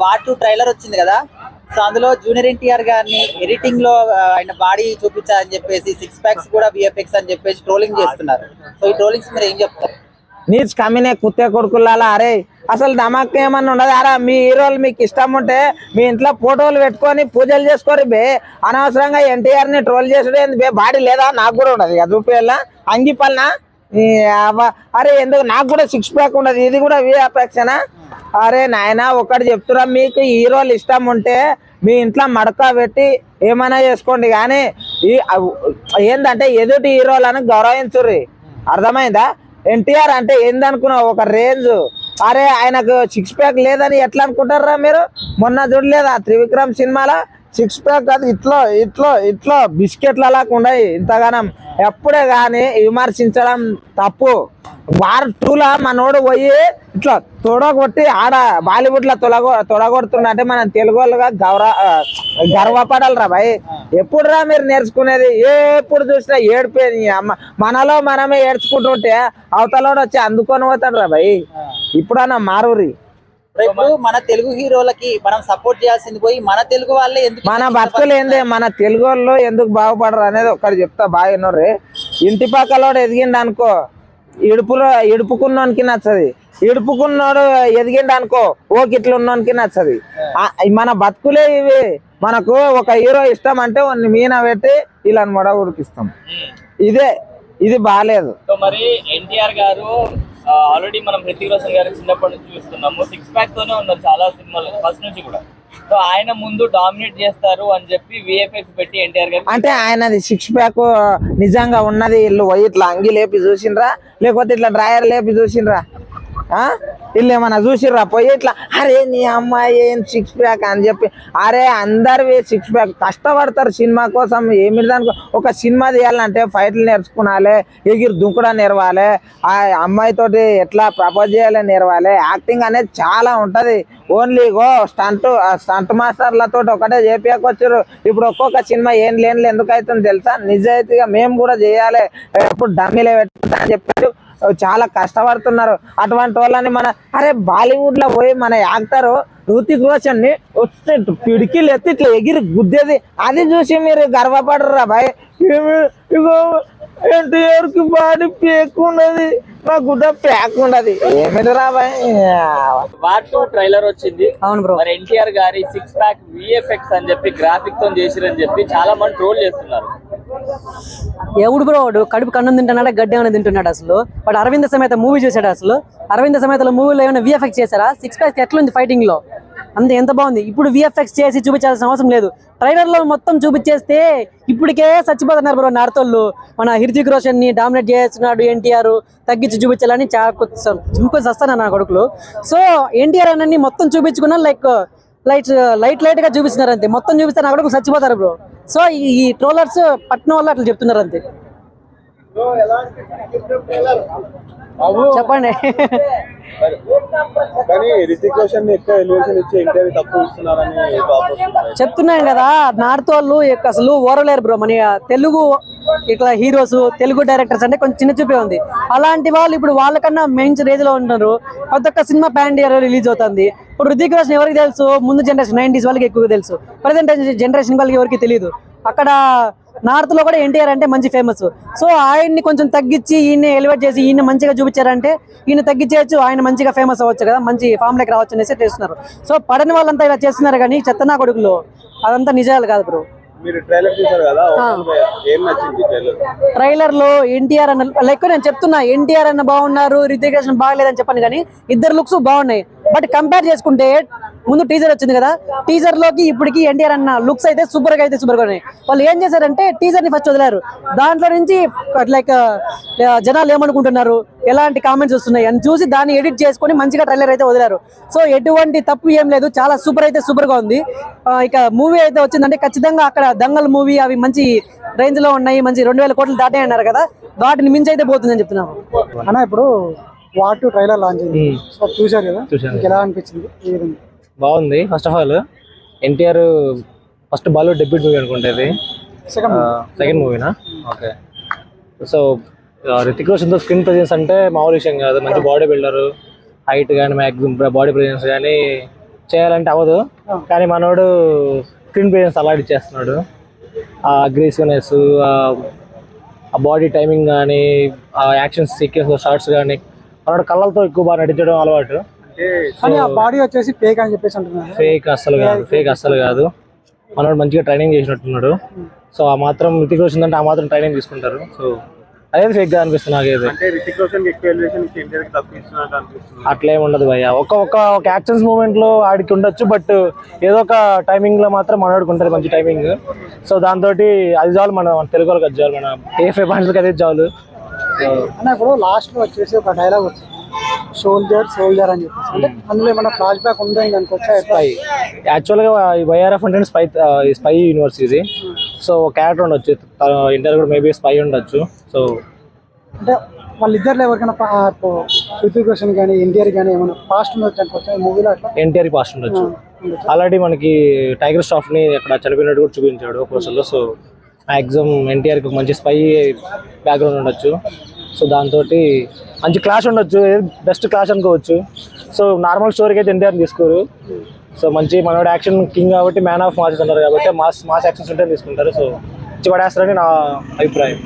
War 2 trailer వచ్చింది కదా. So అందులో జూనియర్ ఎన్టీఆర్ గారిని ఎడిటింగ్ లో ఆయన బాడీ చూపించారని చెప్పేసి 6 ప్యాక్స్ కూడా విఎఫ్ఎక్స్ అని చెప్పేసి ట్రోలింగ్ చేస్తున్నారు. సో ఈ ట్రోలింగ్స్ మీరు ఏం చెప్తారు? నీచ్ కమ్మినే కుత్తే కొడుకులాలా అరే అసలు నమ్మకం ఏమన్నా ఉండదు. అరా మీ హీరోలు మీకు ఇష్టం ఉంటే మీ ఇంట్లో ఫోటోలు పెట్టుకొని పూజలు చేసుకోరు బే. అనవసరంగా ఎన్టీఆర్ ని ట్రోల్ చేసుడు బే. బాడీ లేదా? నాకు కూడా ఉండదు ఇక చూపేలా అంగిపల్నా అరే ఎందుకు నాకు కూడా 6 ప్యాక్ ఉండదు, ఇది కూడా విఎఫ్ఎక్సేనా? అరే నాయన ఒకటి చెప్తున్నా, మీకు హీరోలు ఇష్టం ఉంటే మీ ఇంట్లో మడక పెట్టి ఏమైనా చేసుకోండి, కానీ ఈ ఏంటంటే ఎదుటి హీరోలను గౌరవించుర్రి. అర్థమైందా? ఎన్టీఆర్ అంటే ఏందనుకున్నావు? ఒక రేంజ్. అరే ఆయనకు 6 ప్యాక్ లేదని ఎట్లా అనుకుంటారా మీరు? మొన్న చూడలేదా త్రివిక్రమ్ సినిమాలో 6 ప్యాక్ అది ఇట్లో ఇట్లో ఇట్లో బిస్కెట్లు అలాగా ఉన్నాయి ఇంతగానం. ఎప్పుడే కానీ విమర్శించడం తప్పు. వార్ 2లా మనోడు పోయి ఇట్లా తొడగొట్టి ఆడ బాలీవుడ్ లో తొడగొడుతుండే మనం తెలుగు వాళ్ళుగా గర్వపడాలరా భయ్. ఎప్పుడురా మీరు నేర్చుకునేది? ఎప్పుడు చూసినా ఏడిపోయి అమ్మ మనలో మనమే ఏడ్చుకుంటుంటే అవతలోడు వచ్చి అందుకొని పోతాడు రా భయ్. ఇప్పుడన్నా మారూరి. ఇప్పుడు మన తెలుగు హీరోలకి మనం సపోర్ట్ చేయాల్సింది పోయి మన తెలుగు వాళ్ళే ఎందుకు మన బతుకులు ఏంది, మన తెలుగు వాళ్ళు ఎందుకు బాగుపడరు అనేది ఒకటి చెప్తా బాగా వినోర్రి. ఇంటి పక్కలోడు ఎదిగిండు అనుకో ఇడుపుకున్నోనికి నచ్చది, ఇడుపుకున్నోడు ఎదిగిండు అనుకో ఓకిట్లు ఉన్నోనికి నచ్చది. మన బతుకులే ఇవి. మనకు ఒక హీరో ఇష్టం అంటే మీన పెట్టి ఇలా మొడ ఉడిపిస్తాం. ఇది బాగాలేదు. సో మరి ఎన్టీఆర్ గారు ఆల్రెడీ మనం హృతిక్ రోషన్ గారు చిన్నప్పటి నుంచి చూస్తున్నాము, 6 ప్యాక్ తోనే ఉన్నారు చాలా సినిమాలు ఫస్ట్ నుంచి కూడా. సో ఆయన ముందు డామినేట్ చేస్తారు అని చెప్పి విఎఫ్ఎక్స్ పెట్టి ఎన్టీఆర్ గారు అంటే ఆయనది 6 ప్యాక్ నిజంగా ఉన్నది. ఇల్లు పోయి ఇట్లా అంగి లేపి చూసిండ్రా, లేకపోతే ఇట్లా డ్రాయర్ లేపి చూసిండ్రా? ఇల్లు ఏమన్నా చూసిర్రా పోయి ఇట్లా అరే నీ అమ్మాయి ఏం 6 ప్యాక్ అని చెప్పి? అరే అందరివి 6 ప్యాక్ కష్టపడతారు సినిమా కోసం. ఏమి దానికి ఒక సినిమా తీయాలంటే ఫైట్లు నేర్చుకునాలి, ఎగిరి దుంకుడా నేర్వాలి, ఆ అమ్మాయితోటి ఎట్లా ప్రపోజ్ చేయాలి నేర్వాలి. యాక్టింగ్ అనేది చాలా ఉంటది. ఓన్లీ స్టంట్ మాస్టర్లతో ఒకటే చేపియకొచ్చారు. ఇప్పుడు ఒక్కొక్క సినిమా ఏం లేని ఎందుకు అవుతుంది తెలుసా? నిజాయితీగా మేము కూడా చేయాలి, ఎప్పుడు డమ్మీలే పెట్టుకుంటా అని చెప్పి చాలా కష్టపడుతున్నారు. అటువంటి వాళ్ళని అరే బాలీవుడ్ లో పోయి మన యాక్టర్ హృతిక్ రోషన్ ని వచ్చి పిడికిలు ఎత్తి ఇట్లా ఎగిరి గుద్దేది అది చూసి మీరు గర్వపడరా బాయ్. ఇగో ఎన్టీఆర్ కి బాడీ పేక్ ఉన్నది, నా గుడ్డ ప్యాక్ ఉన్నది. ఏమిటి రా బాయ్? వార్ 2 ట్రైలర్ వచ్చింది. అవును బ్రో. మరి ఎన్టీఆర్ గారి 6 ప్యాక్ విఎఫ్ఎక్స్ అని చెప్పి గ్రాఫిక్ తో చేసిరని చెప్పి చాలా మంది ట్రోల్ చేస్తున్నారు. ఎవడు బ్రో వాడు కడుపు కన్నం తింటున్నాడా గడ్డి ఏమైనా తింటున్నాడు? అసలు వాడు అరవింద సమేత మూవీ చూసాడు. అసలు అరవింద సమేతలో మూవీలో ఏమైనా విఎఫ్ఎక్స్ చేశారా? 6 ప్యాక్ ఎట్లుంది ఫైటింగ్ లో? అంతే ఎంత బాగుంది. ఇప్పుడు విఎఫ్ఎక్స్ చేసి చూపించాల్సిన అవసరం లేదు. ట్రైలర్ లో మొత్తం చూపించేస్తే ఇప్పటికే చచ్చిపోతున్నారు బ్రో నార్తోళ్ళు. మన హృతిక్ రోషన్ ని డామినేట్ చేస్తున్నాడు ఎన్టీఆర్, తగ్గించి చూపించాలని చింపుకొని వస్తాను నా కొడుకులు. సో ఎన్టీఆర్ అన్నీ మొత్తం చూపించుకున్నా లైట్ గా చూపిస్తున్నారు అంతే. మొత్తం చూపిస్తే నా కొడుకు చచ్చిపోతారు బ్రో. సో ఈ ట్రోలర్స్ పట్నం వల్ల అట్లా చెప్తున్నారు అంతే. చెప్పండి. చెప్తున్నాను కదా నార్త్ వాళ్ళు అసలు ఓరలేరు బ్రో. మన తెలుగు ఇట్లా హీరోస్ తెలుగు డైరెక్టర్స్ అంటే కొంచెం చిన్న చూపే ఉంది. అలాంటి వాళ్ళు ఇప్పుడు వాళ్ళకన్నా మంచి రేంజ్ లో ఉంటున్నారు. కొత్త సినిమా పాన్ ఇండియా రిలీజ్ అవుతుంది. ఇప్పుడు హృతిక్ రోషన్ ఎవరికి తెలుసు? ముందు జనరేషన్ 90s వాళ్ళకి ఎక్కువ తెలుసు, ప్రజెంట్ జనరేషన్ వాళ్ళకి ఎవరికి తెలియదు. అక్కడ నార్త్ లో కూడా ఎన్టీఆర్ అంటే మంచి ఫేమస్. సో ఆయన్ని కొంచెం తగ్గించి ఈయన ఎలివేట్ చేసి ఈయన మంచిగా చూపించారంటే ఈయన తగ్గించేయచ్చు, ఆయన మంచిగా ఫేమస్ అవ్వచ్చు కదా, మంచి ఫామ్ లెక్క రావచ్చు అనేసి చేస్తున్నారు. సో పడని వాళ్ళంతా ఇలా చేస్తున్నారు, కానీ చెత్తనా కొడుకులు అదంతా నిజాలు కాదు బ్రో. ట్రైలర్ లో ఎన్టీఆర్ అన్న లైక్ నేను చెప్తున్నా, ఎన్టీఆర్ అన్న బాగున్నారు, హృతిక్ రోషన్ బాగలేదని చెప్పాను, కానీ ఇద్దరు లుక్స్ బాగున్నాయి. బట్ కంపేర్ చేసుకుంటే ముందు టీజర్ వచ్చింది కదా, టీజర్ లోకి ఇప్పటికి ఎన్టీఆర్ అన్న లుక్స్ అయితే సూపర్ గా ఉన్నాయి. వాళ్ళు ఏం చేశారంటే టీజర్ ని ఫస్ట్ వదిలారు. దాంట్లో నుంచి లైక్ జనాలు ఏమనుకుంటున్నారు, ఎలాంటి కామెంట్స్ వస్తున్నాయి అని చూసి దాన్ని ఎడిట్ చేసుకొని మంచిగా ట్రైలర్ అయితే వదిలారు. సో ఎటువంటి తప్పు ఏం లేదు, చాలా సూపర్ గా ఉంది. ఇక మూవీ అయితే వచ్చిందంటే ఖచ్చితంగా అక్కడ దంగల్ మూవీ అవి మంచి రేంజ్ లో ఉన్నాయి, మంచి 2000 కోట్లు దాటాయి అన్నారు కదా, వాటిని మించి అయితే పోతుందని చెప్తున్నాను అన్న. ఇప్పుడు వార్ 2 ట్రైలర్ లాంచ్ అయింది, సో చూశారు కదా, ఎలా అనిపించింది? బాగుంది. First of all NTR first Bollywood debut movie అనుకుంటేది, సెకండ్ మూవీనా? ఓకే. సో హృతిక్ రోషన్ తో స్క్రీన్ ప్రెజెన్స్ అంటే మామూలు విషయం కాదు. మంచి బాడీ బిల్డర్, హైట్ కానీ మ్యాక్సిమం బాడీ ప్రెజెన్స్ కానీ చేయాలంటే అవ్వదు, కానీ మనోడు స్క్రీన్ ప్రెజెన్స్ అలా ఇచ్చేస్తున్నాడు. ఆ అగ్రెసివ్నెస్, ఆ బాడీ టైమింగ్ కానీ, ఆ యాక్షన్ సీక్వెన్స్ షార్ట్స్ కానీ, మనోడు కళ్ళతో ఎక్కువ బాగా నటించడం అలవాటు. కానీ ఆ బాడీ వచ్చేసి ఫేక్ అని చెప్పేసి అంటున్నారు. ఫేక్ అస్సలు కాదు. మనోడు మంచిగా ట్రైనింగ్ చేసినట్టున్నాడు. సో ఆ మాత్రం రితిక్ రోషన్ అంటే ఆ మాత్రం ట్రైనింగ్ తీసుకుంటారు. సో అదేది ఫేక్ గా అనిపిస్తుంది నాకైతే. అట్లా ఏమి ఉండదు భయ్య. ఒక యాక్షన్స్ మూమెంట్ లో ఆడికి ఉండొచ్చు, బట్ ఏదో ఒక టైమింగ్ లో మాత్రం మనోడికి ఉంటుంది మంచి టైమింగ్. సో దాంతో అది చాలు, మన తెలుగు వాళ్ళకి అది చాలు, మన ఏ5 పాయింట్లకి అదే చాలు. అన్న ఇప్పుడు లాస్ట్ లో వచ్చేసి ఒక డైలాగ్ వచ్చింది, సోల్జర్ అని చెప్పేసి, అంటే అందులో ఏమైనా ఫ్లాష్ బ్యాక్ ఉందని అనుకోవచ్చా? స్పై యాక్చువల్గా వైఆర్ఎఫ్ అంటే స్పై యూనివర్స్ ఇది. సో క్యారెక్టర్ ఉండొచ్చు, ఇంటర్ కూడా మేబీ స్పై ఉండొచ్చు. సో అంటే వాళ్ళిద్దరిలో ఎవరికైనా రితిక్ రోషన్ కానీ ఎన్టీఆర్ కానీ ఏమైనా పాస్ట్ ఉండొచ్చు అనుకోవచ్చా ఈ మూవీలో? అట్లా ఎన్టీఆర్ పాస్ట్ ఉండొచ్చు. ఆల్రెడీ మనకి టైగర్ ష్రాఫ్ ని అక్కడ చనిపోయినట్టు కూడా చూపించాడు పోస్టర్లో. సో మ్యాక్సిమం ఎన్టీఆర్కి ఒక మంచి స్పై బ్యాక్గ్రౌండ్ ఉండొచ్చు. సో దాంతో మంచి క్లాష్ ఉండొచ్చు, బెస్ట్ క్లాష్ అనుకోవచ్చు. సో నార్మల్ స్టోరీకి అయితే ఎన్టీఆర్ తీసుకోరు. సో మంచి మనోడు యాక్షన్ కింగ్ కాబట్టి మ్యాన్ ఆఫ్ మాసెస్ అన్నారు కాబట్టి మాస్ యాక్షన్స్ ఉంటే తీసుకుంటారు. సో మంచి పడేస్తారని నా అభిప్రాయం.